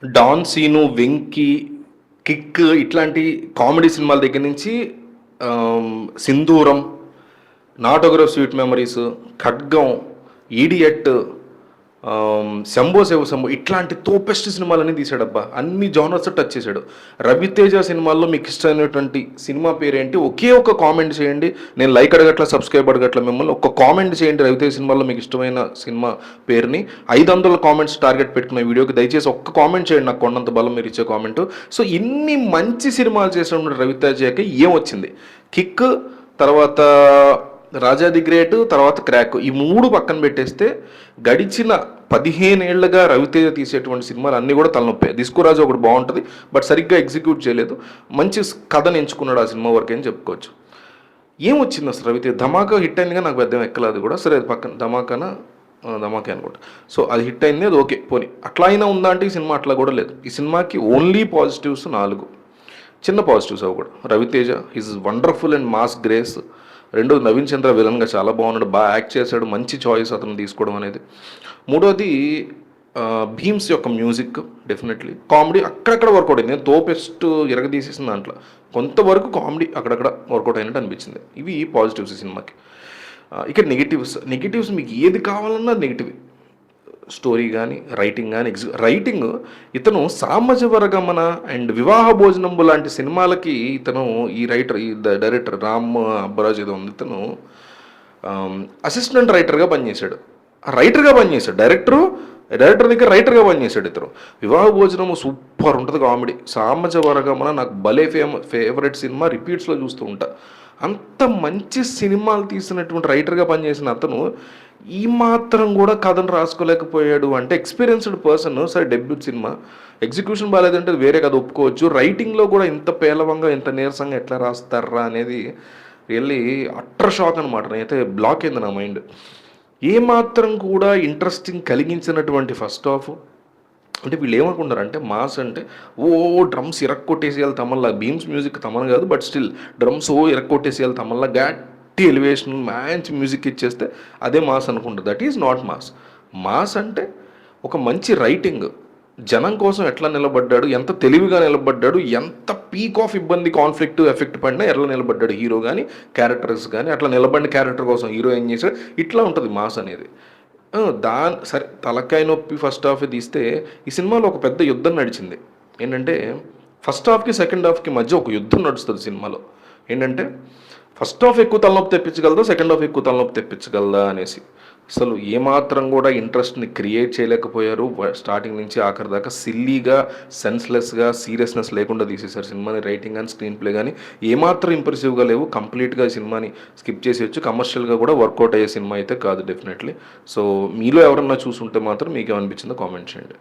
Don scene, Venky, kick ఇట్లాంటి comedy సినిమాల దగ్గర నుంచి సింధూరం, నాట్ ఓగ్రఫ్ స్వీట్ మెమరీస్, ఖడ్గం, ఈడియట్, శంభో శివ శంభో ఇట్లాంటి తోపెస్ట్ సినిమాలన్నీ తీసాడబ్బా. అన్ని జానర్స్ టచ్ చేశాడు. రవితేజ సినిమాల్లో మీకు ఇష్టమైనటువంటి సినిమా పేరేంటి? ఒకే ఒక కామెంట్ చేయండి. నేను లైక్ అడగట్ల, సబ్స్క్రైబ్ అడగట్ల, మిమ్మల్ని ఒక కామెంట్ చేయండి. రవితేజ సినిమాల్లో మీకు ఇష్టమైన సినిమా పేరుని 500 కామెంట్స్ టార్గెట్ పెట్టుకున్న వీడియోకి దయచేసి ఒక్క కామెంట్ చేయండి. నాకు కొండంత బలం మీరు ఇచ్చే కామెంట్. సో ఇన్ని మంచి సినిమాలు చేసినప్పుడు రవితేజకి ఏం వచ్చింది? కిక్, తర్వాత రాజా ది గ్రేట్, తర్వాత క్రాక్, ఈ 3 పక్కన పెట్టేస్తే గడిచిన 15 ఏళ్లుగా రవితేజ తీసేటువంటి సినిమాలు అన్నీ కూడా తలనొప్పే. దిస్కురాజు ఒకటి బాగుంటుంది, బట్ సరిగ్గా ఎగ్జిక్యూట్ చేయలేదు. మంచి కథను ఎంచుకున్నాడు ఆ సినిమా వరకు అని చెప్పుకోవచ్చు. ఏమొచ్చింది అసలు రవితేజ? ధమాకా హిట్ అయిందిగా, నాకు పెద్ద ఎక్కలేదు కూడా. సరే అది పక్కన, ధమాకే అనుకుంటా. సో అది హిట్ అయింది, అది ఓకే పోనీ. అట్లా అయినా ఉందా అంటే ఈ సినిమా అట్లా కూడా లేదు. ఈ సినిమాకి ఓన్లీ పాజిటివ్స్ 4, చిన్న పాజిటివ్స్ అవి కూడా. Ravi Teja is wonderful and mass grace. రెండోది నవీన్ చంద్ర విలన్గా చాలా బాగున్నాడు, బాగా యాక్ట్ చేశాడు, మంచి చాయిస్ అతను తీసుకోవడం అనేది. మూడోది భీమ్స్ యొక్క మ్యూజిక్ డెఫినెట్లీ. కామెడీ అక్కడక్కడ వర్కౌట్ అయింది. నేను తోపెస్ట్ ఎరగదీసేసిన దాంట్లో కొంతవరకు కామెడీ అక్కడక్కడ వర్కౌట్ అయినట్టు అనిపించింది. ఇవి పాజిటివ్స్ ఈ సినిమాకి. ఇక నెగిటివ్స్ మీకు ఏది కావాలన్నా నెగిటివ్. స్టోరీ కానీ, రైటింగ్ కానీ, రైటింగ్ ఇతను సామజవరగమన అండ్ వివాహ భోజనంబు లాంటి సినిమాలకి ఇతను ఈ డైరెక్టర్ రామ్ అబ్బరాజ్ ఏదో ఉంది, ఇతను అసిస్టెంట్ రైటర్గా పనిచేశాడు. డైరెక్టర్ దగ్గర రైటర్గా పనిచేశాడు ఇతను. వివాహ భోజనము సూపర్ ఉంటుంది కామెడీ. సామజవరగమన నాకు భలే ఫేవరెట్ సినిమా, రిపీట్స్లో చూస్తూ ఉంటా. అంత మంచి సినిమాలు తీసినటువంటి రైటర్గా పనిచేసిన అతను ఈ మాత్రం కూడా కథను రాసుకోలేకపోయాడు అంటే ఎక్స్పీరియన్స్డ్ పర్సన్. సరే డెబ్యూట్ సినిమా, ఎగ్జిక్యూషన్ బాగాలేదంటే వేరే కథ ఒప్పుకోవచ్చు. రైటింగ్లో కూడా ఇంత పేలవంగా, ఇంత నీరసంగా ఎట్లా రాస్తారా అనేది రియల్లీ అట్టర్ షాక్ అనమాట. నేనైతే బ్లాక్ అయింది నా మైండ్. ఏమాత్రం కూడా ఇంట్రెస్టింగ్ కలిగించినటువంటి ఫస్ట్ హాఫ్. అంటే వీళ్ళు ఏమనుకుంటారంటే మాస్ అంటే డ్రమ్స్ ఇరక్కొట్టేసేయాలి తమల్లా. భీమ్స్ మ్యూజిక్ తమన్ కాదు, బట్ స్టిల్ డ్రమ్స్ ఇరక్కొట్టేసేయాలి తమల్లా, గట్టి ఎలివేషన్, మంచి మ్యూజిక్ ఇచ్చేస్తే అదే మాస్ అనుకుంటారు. That is not mass. Mass అంటే ఒక మంచి రైటింగ్, జనం కోసం ఎట్లా నిలబడ్డాడు, ఎంత తెలివిగా నిలబడ్డాడు, ఎంత పీక్ ఆఫ్ ఇబ్బంది, కాన్ఫ్లిక్ట్, ఎఫెక్ట్ పడినా ఎట్లా నిలబడ్డాడు హీరో కానీ, క్యారెక్టర్స్ కానీ, అట్లా నిలబడిన క్యారెక్టర్ కోసం హీరో ఏం చేశాడు, ఇట్లా ఉంటుంది మాస్ అనేది. సరే తలకాయ నొప్పి ఫస్ట్ హాఫ్ తీస్తే ఈ సినిమాలో ఒక పెద్ద యుద్ధం నడిచింది. ఏంటంటే ఫస్ట్ హాఫ్కి సెకండ్ హాఫ్కి మధ్య ఒక యుద్ధం నడుస్తుంది సినిమాలో. ఏంటంటే ఫస్ట్ హాఫ్ ఎక్కువ తలనొప్పి తెప్పించగలదా, సెకండ్ హాఫ్ ఎక్కువ తలనొప్పి తెప్పించగలదా అనేసి. అసలు ఏమాత్రం కూడా ఇంట్రెస్ట్ని క్రియేట్ చేయలేకపోయారు. స్టార్టింగ్ నుంచి ఆఖరి దాకా సిల్లీగా, సెన్స్లెస్గా, సీరియస్నెస్ లేకుండా తీసేశారు సినిమాని. రైటింగ్ కానీ, స్క్రీన్ ప్లే కానీ ఏమాత్రం ఇంప్రెసివ్గా లేవు. కంప్లీట్గా సినిమాని స్కిప్ చేసేయచ్చు. కమర్షియల్గా కూడా వర్కౌట్ అయ్యే సినిమా అయితే కాదు డెఫినెట్లీ. సో మీలో ఎవరన్నా చూసుంటే మాత్రం మీకు ఏమనిపించిందో కామెంట్ చేయండి.